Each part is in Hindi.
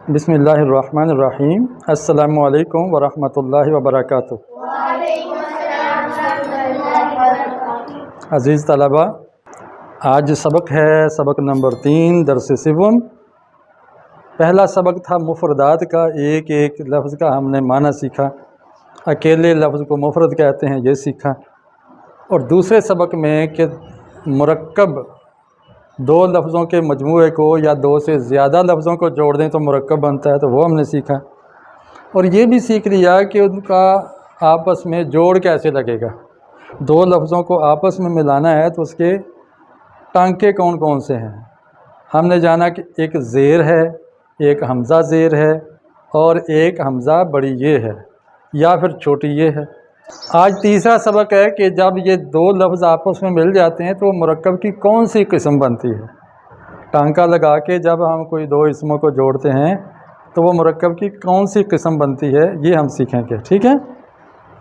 बिस्मिल्लाहिर्रहमानिर्रहीम। अस्सलामु अलैकुम वरहमतुल्लाहि वबरकातुहू। अज़ीज़ तलबा, आज सबक है सबक नंबर 3 दर्स सिवम। पहला सबक था मुफ़रदात का, एक एक लफ्ज़ का हमने माना सीखा। अकेले लफ्ज़ को मुफ़रद कहते हैं, ये सीखा। और दूसरे सबक में कि मुरक्कब दो लफ्ज़ों के मजमूए को या दो से ज़्यादा लफ्ज़ों को जोड़ दें तो मुरक्कब बनता है, तो वो हमने सीखा। और ये भी सीख लिया कि उनका आपस में जोड़ कैसे लगेगा। दो लफ्ज़ों को आपस में मिलाना है तो उसके टांके कौन कौन से हैं। हमने जाना कि एक ज़ेर है, एक हमज़ा ज़ेर है और एक हमज़ा बड़ी ये है या फिर छोटी ये है। आज तीसरा सबक है कि जब ये दो लफ्ज़ आपस में मिल जाते हैं तो मुरक्कब की कौन सी किस्म बनती है। टांका लगा के जब हम कोई दो इसमों को जोड़ते हैं तो वो मुरक्कब की कौन सी किस्म बनती है, ये हम सीखेंगे, ठीक है।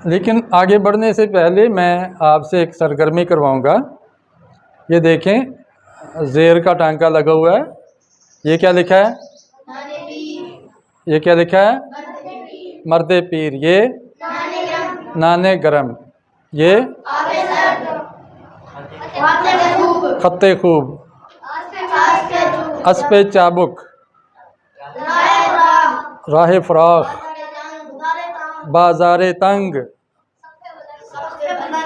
लेकिन आगे बढ़ने से पहले मैं आपसे एक सरगर्मी करवाऊंगा। ये देखें, ज़ेर का टांका लगा हुआ है। ये क्या लिखा है? ये क्या लिखा है? मर्दे पीर। ये नाने गरम। ये खत्ते खूब। अस्पे चाबुक। राह फराख। बाज़ारे तंग।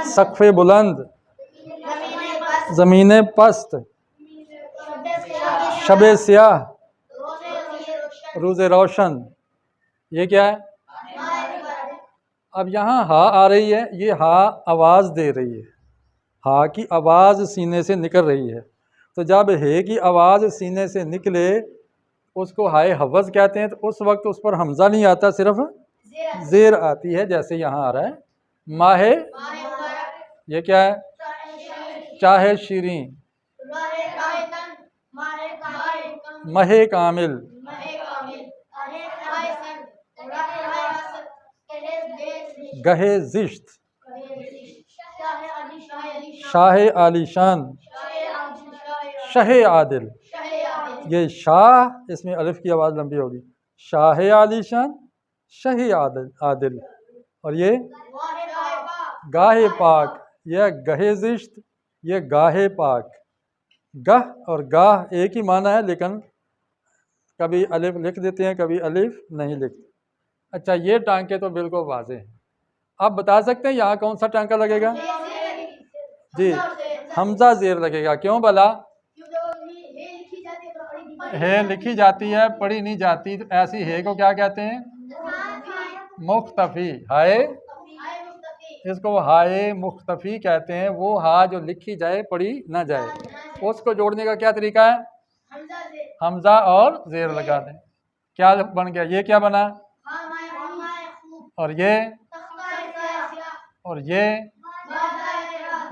सक़्फ़े बुलंद। ज़मीने पस्त। शबे स्याह। रोज़े रोशन। ये क्या है? अब यहाँ हा आ रही है, ये हा आवाज़ दे रही है। हा की आवाज़ सीने से निकल रही है। तो जब हे की आवाज़ सीने से निकले उसको हाय हवज़ कहते हैं। तो उस वक्त उस पर हमज़ा नहीं आता, सिर्फ ज़ेर आती है, जैसे यहाँ आ रहा है माहे। ये क्या है? चाहे शीरीं। महे कामिल। गहे ज़िश्त। शाह आलीशान। शहे आदिल। ये शाह, इसमें अलिफ की आवाज़ लंबी होगी। शाह आलीशान, शहे आदिल। और ये गाहे पाक। यह गहे ज़िश्त, ये गाहे पाक। गह और गाह एक ही माना है, लेकिन कभी अलिफ लिख देते हैं, कभी अलिफ नहीं लिखते। अच्छा, ये टांके तो बिल्कुल वाज़ेह हैं। आप बता सकते हैं यहाँ कौन सा टांका लगेगा? जी, हमज़ा ज़ेर लगेगा। क्यों भला? है लिखी जाती है, पढ़ी नहीं जाती। तो ऐसी है को क्या कहते हैं? मुख्तफ़ी। हाय, इसको हाय मुख्तफ़ी कहते हैं। वो हा जो लिखी जाए, पढ़ी ना जाए, उसको जोड़ने का क्या तरीका है? हमज़ा और ज़ेर लगा दें। क्या बन गया? ये क्या बना? और ये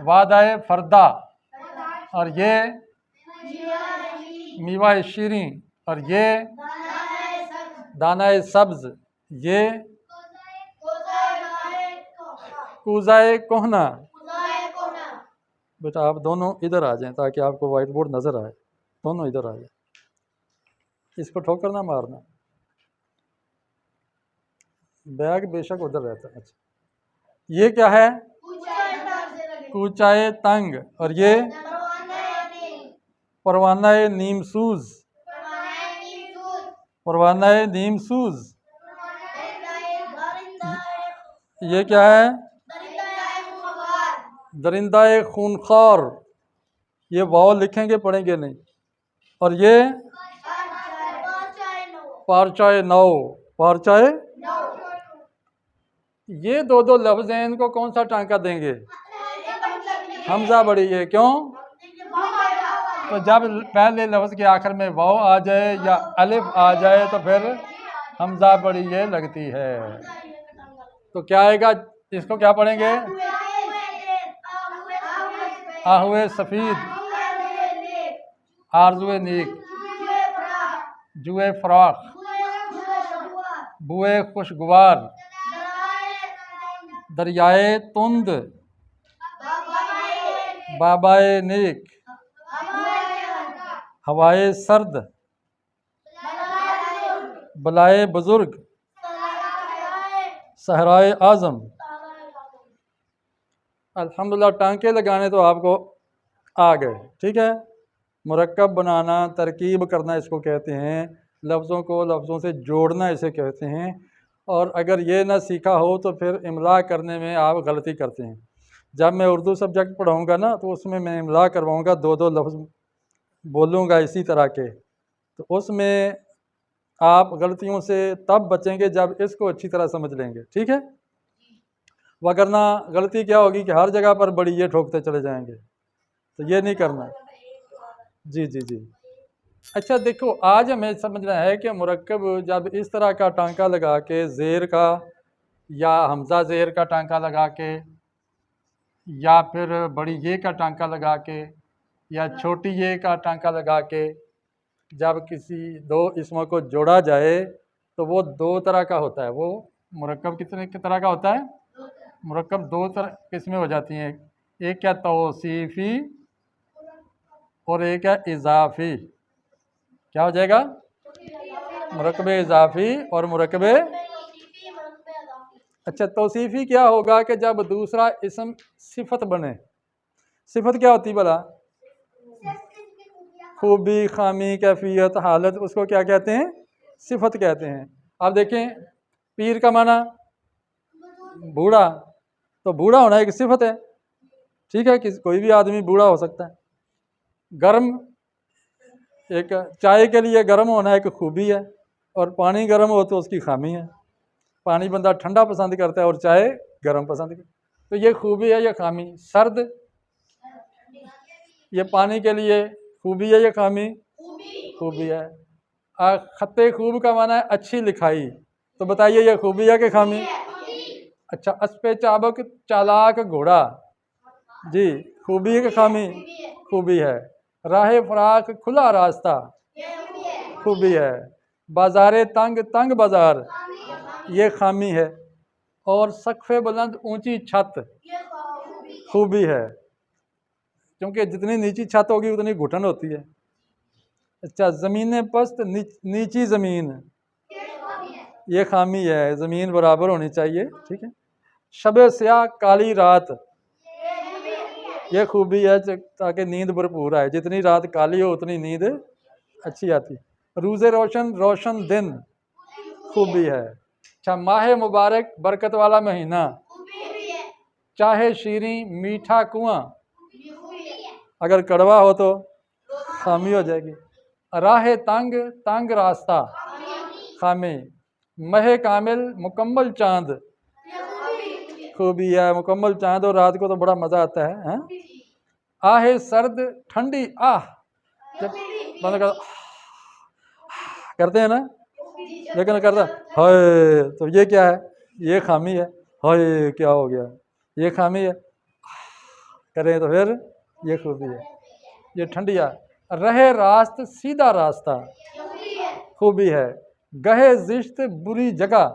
वादाए फरदा। और ये मीवा शीरीं। और ये दानाए सब्ज़। ये कूज़ाए कोहना। बेटा आप दोनों इधर आ जाएं ताकि आपको वाइट बोर्ड नज़र आए। दोनों इधर आ जाए, इसको ठोकर ना मारना। बैग बेशक उधर रहता है। अच्छा, ये क्या है? कूचाए तंग। और ये परवानाए नीमसूज। परवानाए नीमसूज। ये क्या है? दरिंदाए खूनखार। ये वाव लिखेंगे, पढ़ेंगे नहीं। और ये पारचाए नौ। पारचाए। ये दो दो लफ्ज़ हैं, इनको कौन सा टांका देंगे? हमज़ा बड़ी है। क्यों? तो जब पहले लफ्ज़ के आखिर में वाव आ जाए या अलिफ आ जाए तो फिर हमज़ा बड़ी ये लगती है। तो क्या आएगा? इसको क्या पढ़ेंगे? आहुए सफ़ीद। आरज़ुए नीक। जुए फ़राख। बुए खुशगवार। दरियाए तुंद। बाबाए नेक। हवाए सर्द। बलाए बुजुर्ग, सहराए आज़म। अल्हम्दुलिल्लाह टांके लगाने तो आपको आ गए, ठीक है। मुरक्कब बनाना, तरकीब करना इसको कहते हैं, लफ्ज़ों को लफ्ज़ों से जोड़ना इसे कहते हैं। और अगर ये ना सीखा हो तो फिर इमला करने में आप गलती करते हैं। जब मैं उर्दू सब्जेक्ट पढ़ाऊँगा ना तो उसमें मैं इमला करवाऊँगा, दो दो लफ्ज़ बोलूँगा इसी तरह के, तो उसमें आप गलतियों से तब बचेंगे जब इसको अच्छी तरह समझ लेंगे, ठीक है। वगरना गलती क्या होगी कि हर जगह पर बड़ी ये ठोकते चले जाएंगे, तो ये नहीं करना। जी जी जी। अच्छा देखो, आज हमें समझना है कि मुरक्कब जब इस तरह का टांका लगा के ज़ेर का या हमज़ा ज़ेर का टांका लगा के या फिर बड़ी ये का टांका लगा के या छोटी ये का टांका लगा के जब किसी दो इसमों को जोड़ा जाए तो वो दो तरह का होता है। वो मुरक्कब कितने तरह का होता है? मुरक्कब दो तरह किस्में हो जाती हैं, एक क्या तौसीफ़ी और एक है इजाफ़ी। क्या हो जाएगा? मुरक्कब इजाफ़ी और मुरक्कब। अच्छा, तौसीफ़ी क्या होगा कि जब दूसरा इसम सिफत बने। सिफत क्या होती भला? खूबी, खामी, कैफियत, हालत, उसको क्या कहते हैं? सिफत कहते हैं। आप देखें, पीर का माना बूढ़ा, तो बूढ़ा होना एक सिफत है, ठीक है, कि कोई भी आदमी बूढ़ा हो सकता है। गर्म, एक चाय के लिए गर्म होना एक खूबी है, और पानी गर्म हो तो उसकी खामी है। पानी बंदा ठंडा पसंद करता है और चाय गर्म पसंद करता है, तो ये खूबी है या खामी। सर्द, ये पानी के लिए खूबी है या खामी? खूबी है। खत्ते खूब का माना है अच्छी लिखाई, तो बताइए ये खूबी है कि खामी? अच्छा, अस्पे चाबक चालाक घोड़ा, जी, खूबी है कि खामी? खूबी है। राह फराक खुला रास्ता, खूबी है। बाजारे तंग तंग बाजार, ये खामी है। और सकफ़े बुलंद ऊंची छत, खूबी है, क्योंकि जितनी नीची छत होगी उतनी घुटन होती है। अच्छा, ज़मीन पस्त नीची ज़मीन, ये खामी है, ज़मीन बराबर होनी चाहिए, ठीक है। शब स्याह काली रात, ये खूबी है, ताकि नींद भरपूर आए, जितनी रात काली हो उतनी नींद अच्छी आती। रोज़े रोशन रोशन दिन, खूबी है। अच्छा, माह मुबारक बरकत वाला महीना, चाहे शीरी मीठा कुआं, अगर कड़वा हो तो खामी हो जाएगी। राह तंग तंग रास्ता, खामी। मह कामिल मुकम्मल चांद, खूबी है, मुकम्मल चांद और रात को तो बड़ा मज़ा आता है, हैं? आहे सर्द ठंडी आह, जब बंदा करते हैं ना, लेकिन करता हाय, तो ये क्या है? ये खामी है। हाय क्या हो गया? ये खामी है। करें तो फिर ये खूबी है, ये ठंडी आ। रहे रास्त सीधा रास्ता, खूबी है। गहे जिश्त बुरी जगह,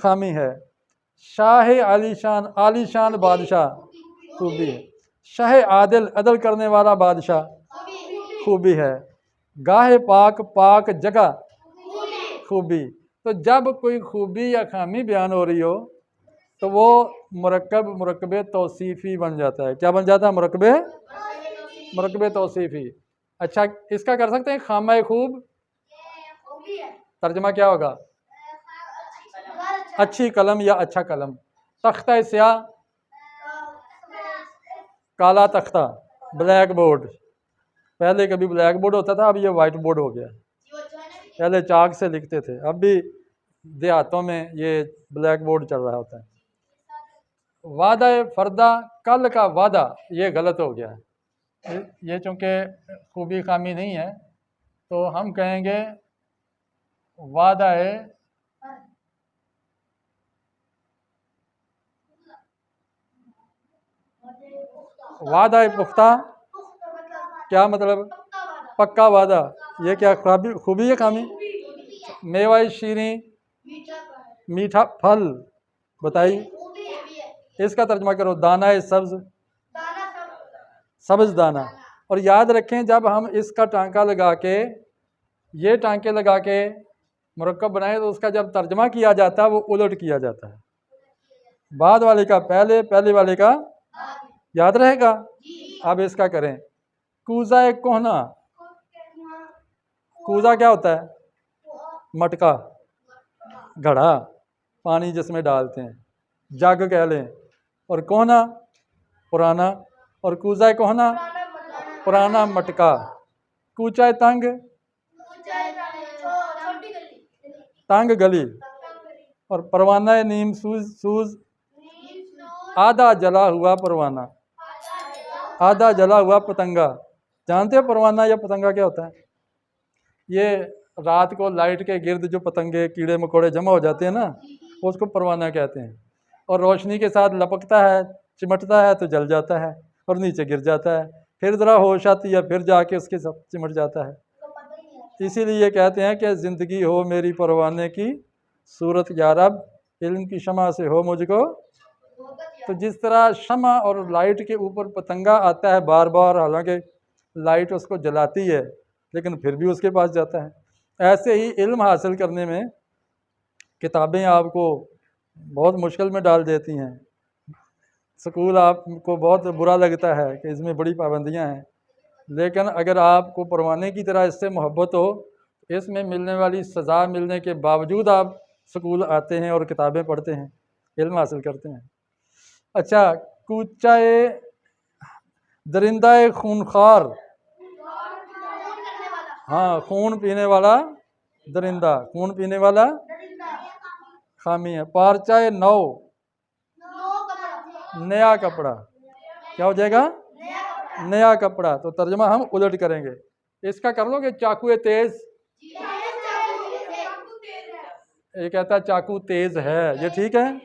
खामी है। शाह आलीशान आलीशान बादशाह, खूबी है। शाह आदिल अदल करने वाला बादशाह, खूबी है। गाहे पाक पाक जगह, खूबी। तो जब कोई खूबी या खामी बयान हो रही हो तो वो मुरक्कब मुरक्कबे तौसीफ़ी बन जाता है। क्या बन जाता है? मुरक्कबे तौसीफ़ी। अच्छा, इसका कर सकते हैं खामा खूब, तर्जमा क्या होगा? अच्छी कलम या अच्छा कलम। तख्ता स्याह, काला तख्ता, ब्लैक बोर्ड। पहले कभी ब्लैक बोर्ड होता था, अब ये वाइट बोर्ड हो गया। पहले चाक से लिखते थे, अब भी देहातों में ये ब्लैक बोर्ड चल रहा होता है। वादा फर्दा, कल का वादा, ये गलत हो गया है। ये चूँकि खूबी खामी नहीं है तो हम कहेंगे वादा है वादा पुख्ता। क्या मतलब? पक्का वादा। ये क्या खूबी है खामी? मेवा शीरी मीठा फल, बताइए इसका तर्जमा करो। दाना सब्ज, सब्ज दाना। और याद रखें, जब हम इसका टांका लगा के, ये टांके लगा के मुरक्कब बनाए तो उसका जब तर्जमा किया जाता है वो उलट किया जाता है, बाद वाले का पहले, पहले वाले का याद रहेगा। अब इसका करें, कूजा एक कोहना। कूजा क्या होता है? मटका, घड़ा, पानी जिसमें डालते हैं, जग कह लें। और कोहना पुराना, और कूजा कोहना पुराना मटका। कूचा तंग, तंग गली। और परवाना नीम सूज, सूज आधा जला हुआ परवाना, आधा जला हुआ पतंगा। जानते हो परवाना या पतंगा क्या होता है? ये रात को लाइट के गिर्द जो पतंगे कीड़े मकोड़े जमा हो जाते हैं ना, उसको परवाना कहते हैं। और रोशनी के साथ लपकता है, चिमटता है तो जल जाता है और नीचे गिर जाता है, फिर ज़रा होश आती है, फिर जाके उसके साथ चिमट जाता है। इसीलिए ये कहते हैं कि ज़िंदगी हो मेरी परवाने की, सूरत यारब इल्म की शमा से हो मुझको। तो जिस तरह शमा और लाइट के ऊपर पतंगा आता है बार बार, हालांकि लाइट उसको जलाती है लेकिन फिर भी उसके पास जाता है, ऐसे ही इल्म हासिल करने में किताबें आपको बहुत मुश्किल में डाल देती हैं। स्कूल आपको बहुत बुरा लगता है कि इसमें बड़ी पाबंदियां हैं, लेकिन अगर आपको परवाने की तरह इससे मोहब्बत हो, इसमें मिलने वाली सज़ा मिलने के बावजूद आप स्कूल आते हैं और किताबें पढ़ते हैं, इल्म हासिल करते हैं। अच्छा, कूचाए दरिंदा खूनखार, हाँ, खून पीने वाला दरिंदा, खून पीने वाला खामी है। पारचाए नौ, नया कपड़ा। क्या हो जाएगा? नया कपड़ा। तो तर्जमा हम उलट करेंगे। इसका कर लोगे, चाकू तेज। ये कहता है चाकू तेज है, ये ठीक है?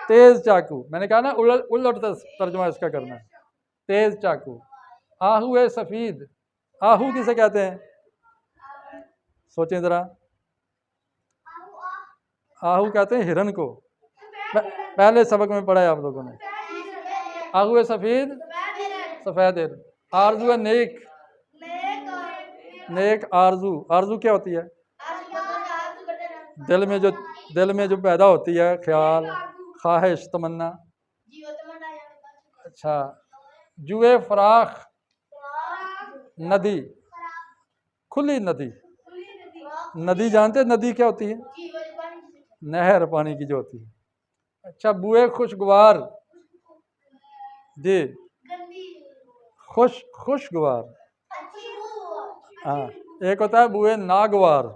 तेज चाकू, मैंने कहा ना उलट तर्जमा इसका करना है, तेज चाकू। आहू सफीद, आहू किसे कहते हैं? सोचें जरा। आहू कहते हैं हिरन को, पहले सबक में पढ़ा है आप लोगों ने। आहू सफीद, सफेद हिरन। आरजू है नेक, नेक आरजू। आरजू क्या होती है? दिल में जो पैदा होती है, ख्याल, ख्वाहिश, तमन्ना। अच्छा, जुए फराख, नदी, खुली नदी। नदी जानते नदी क्या होती है? नहर पानी की जो होती है। अच्छा, बुए खुशगवार जी, खुशगवार। हाँ, एक होता है बुए नागवार।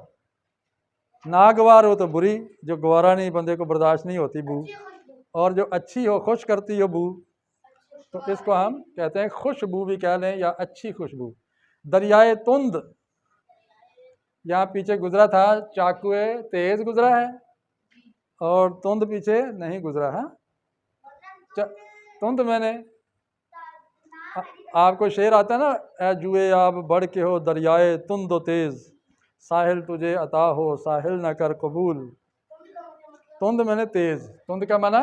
नागवार हो तो बुरी, जो गवारा नहीं, बंदे को बर्दाश्त नहीं होती बू, और जो अच्छी हो, खुश करती हो बू, तो इसको हम कहते हैं खुशबू भी कह लें या अच्छी खुशबू। दरियाए तुंद, यहाँ पीछे गुजरा था, चाकुए तेज गुजरा है और तुंद पीछे नहीं गुजरा है। तुंद मैंने आपको शेर आता है ना, ए जुए आप बढ़ के हो दरियाए तुंद तेज, साहिल तुझे अता हो साहिल न कर कबूल। तुंद मैंने तेज, तुंद का माना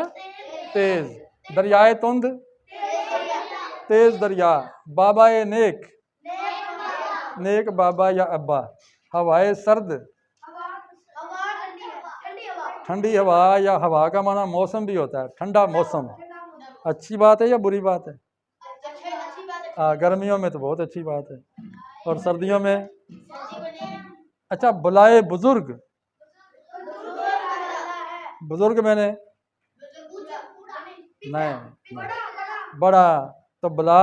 तेज, दरियाए तुंद तेज दरिया। बाबा नेक, नेक बाबा या अब्बा। हवाए सर्द, ठंडी हवा, या हवा का माना मौसम भी होता है, ठंडा मौसम। अच्छी बात है या बुरी बात है? गर्मियों में तो बहुत अच्छी बात है, और सर्दियों में? अच्छा, बुलाए बुजुर्ग, बुजुर्ग मैंने नहीं, बड़ा। तो बला,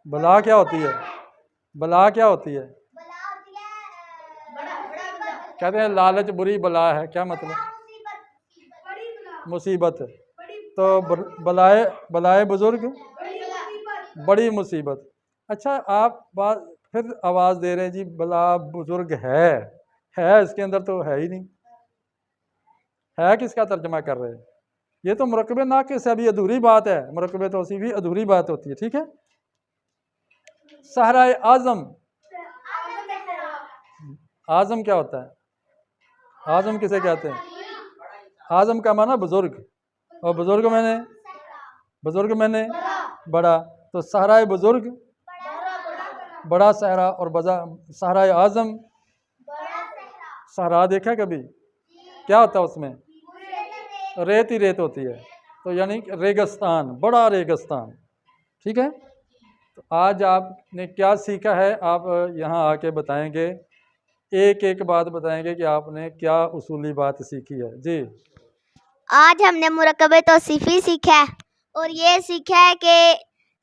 बला क्या होती है? बला क्या होती है? कहते हैं लालच बुरी बला है, क्या मतलब? मुसीबत। तो बलाए, बलाए बुजुर्ग बड़ी मुसीबत। अच्छा, आप बात फिर आवाज़ दे रहे हैं जी बला बुजुर्ग है इसके अंदर तो है ही नहीं, है किसका तर्जमा कर रहे हैं? ये तो मुरक्कबे नाक़िस से अभी अधूरी बात है, मुरक्कबे तौसीफ़ भी अधूरी बात होती है, ठीक है। सहराए आज़म, आज़म क्या होता है? आज़म किसे कहते हैं? आज़म का माना बुजुर्ग, और बुजुर्ग मैंने बड़ा। तो सहराए बुजुर्ग बड़ा सहरा, और सहराए आज़म सहरा देखा कभी? क्या होता है उसमें? रेत ही रेत होती है, तो यानी रेगिस्तान, बड़ा रेगिस्तान। ठीक है, तो आज आपने क्या सीखा है, आप यहाँ आके बताएंगे, एक एक बात बताएंगे कि आपने क्या उसूली बात सीखी है। जी, आज हमने मुरकबे तौसीफी सीखा है और ये सीखा है कि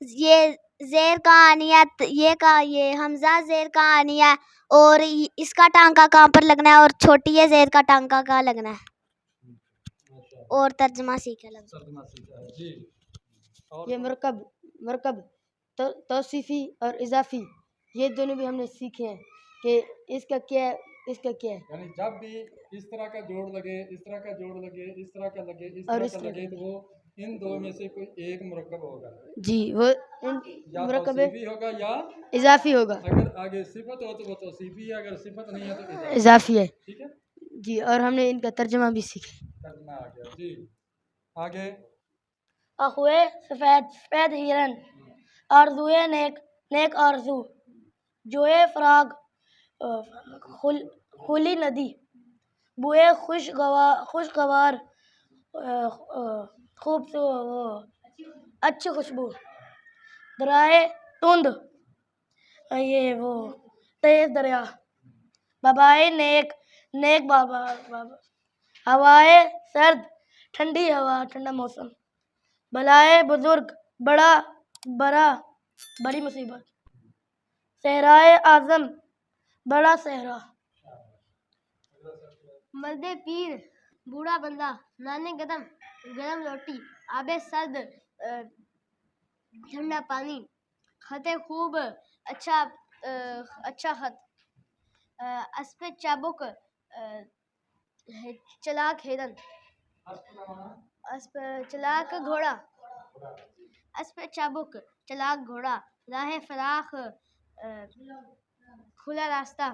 ये ज़ेर कहाँ आनी है, ये हमजा ज़ेर कहाँ आनी है और इसका टांका कहाँ पर लगना है और छोटी ये ज़ेर का टांका कहाँ लगना है, और तर्जमा सीखा है। तर्जुमा सीखा है। जी, ये मरकब तौसीफी और इजाफी, ये दोनों भी हमने सीखे हैं कि इसका क्या है, इसका क्या है। यानी जब भी इस तरह का जोड़ लगे, इस तरह का जोड़ लगे, इस तरह का लगे, इस और तरह इस का तरह लगे, का तो वो इन दो में से कोई एक मुरक्कब होगा, जी, वो या मरकब तौसीफी होगा या इजाफी होगा। अगर आगे सिफत हो तो वो तौसीफी है, अगर सिफत नहीं है तो इजाफी है ठीक है, जी, और हमने इनका तर्जमा भी सीखा। तर्जुमा आ गया। जी, आगे। अखुए सफ़ेद सफ़ेद हिरन, आरज़ुए नेक नेक आरज़ू, जोए फराग खुली नदी, बुए खुशगवार खूब अच्छी खुशबू, दराए तुंद ये वो तेज दरिया, बाबाए नेक नेक बाबा हवाए सर्द ठंडी हवा ठंडा मौसम, भलाए बुजुर्ग बड़ा बड़ी मुसीबत, सहराए आजम बड़ा सहरा, मर्दे पीर बूढ़ा बंदा, नाने कदम गरम रोटी, आबे सर्द ठंडा पानी, खते खूब अच्छा खत, अस्पे चाबुक चलाक हिरन, चलाक घोड़ा, अस्पे चाबुक चलाक घोड़ा, राह फराख खुला रास्ता,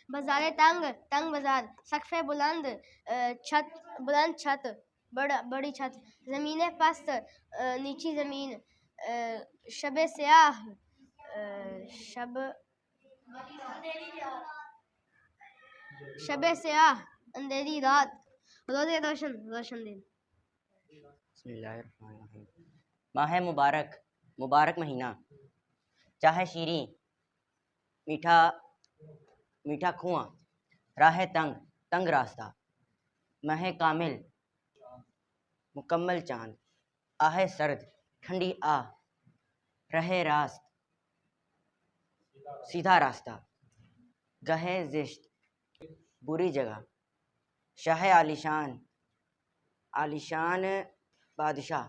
बाजारे तंग बाजार, सकफे बुलंद छत बड़ी छत, ज़मीने पस्त नीची ज़मीन, शबे स्याह शबे स्याह अंधेरी रात, रोज़े रोशन दिन। बिस्मिल्लाहिर्रहमानिर्रहीम। माह मुबारक, मुबारक महीना, चाहे शीरी मीठा मीठा कुआं, राह तंग तंग रास्ता, माह कामिल मुकम्मल चांद, आहे सर्द ठंडी आह, रहे रास्त सीधा रास्ता, गहे ज़िश्त बुरी जगह, शाह आलिशान बादशाह,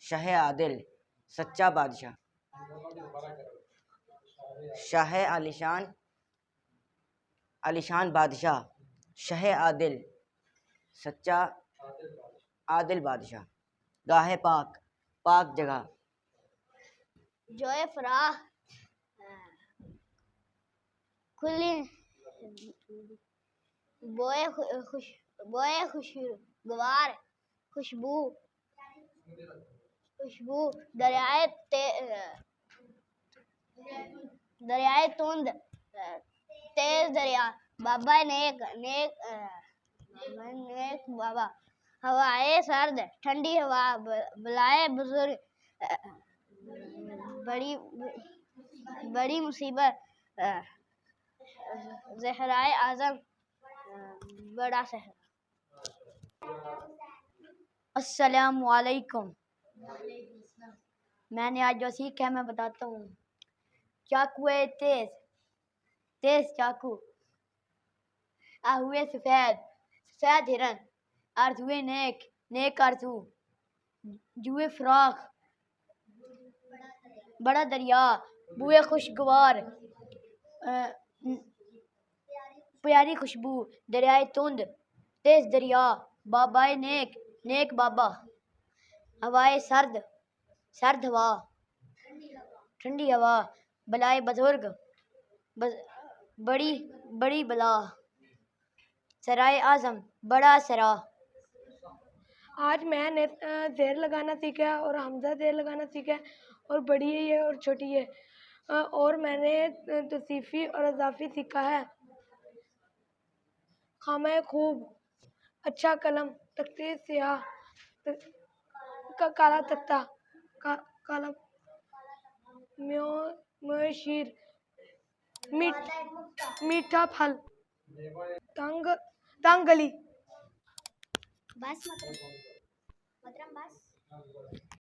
शाह आदिल सच्चा बादशाह, शाह आलिशान बादशाह, शाह आदिल सच्चा आदिल बादशाह, गाहे पाक जगह, जोए फराह खुली, बोए खुशगवार खुशबू दरियाए तुंद तेज दरिया, बाबा नेक बाबा, हवाए सर्द ठंडी हवा, बलाए बुजुर्ग बड़ी मुसीबत, ज़हराए आज़म बड़ा सहरा। अस्सलामु अलैकुम। मैंने आज जो सीखा है मैं बताता हूँ। चाकू है तेज चाकू, हुए सफेद हिरन, आरज़ुए नेक आरज़ू, जुए फराख बड़ा दरिया, बुए खुशगवार प्यारी खुशबू, दरियाए तुंद तेज दरिया, बाबाए नेक बाबा, हवाए सर्द हवा ठंडी हवा, बलाए बुजुर्ग बड़ी बला, सराय आजम बड़ा सरा। आज मैंने ज़ेर लगाना सीखा है और हमज़ा ज़ेर लगाना सीखा है, और बड़ी है ये और छोटी है, और मैंने तौसीफ़ी और इज़ाफ़ी सीखा है। खामे खूब, अच्छा कलम, तख्ते स्याह, काला तख्ता, काला शीर, मीठा फल, तंग गली। बस मतलब बस।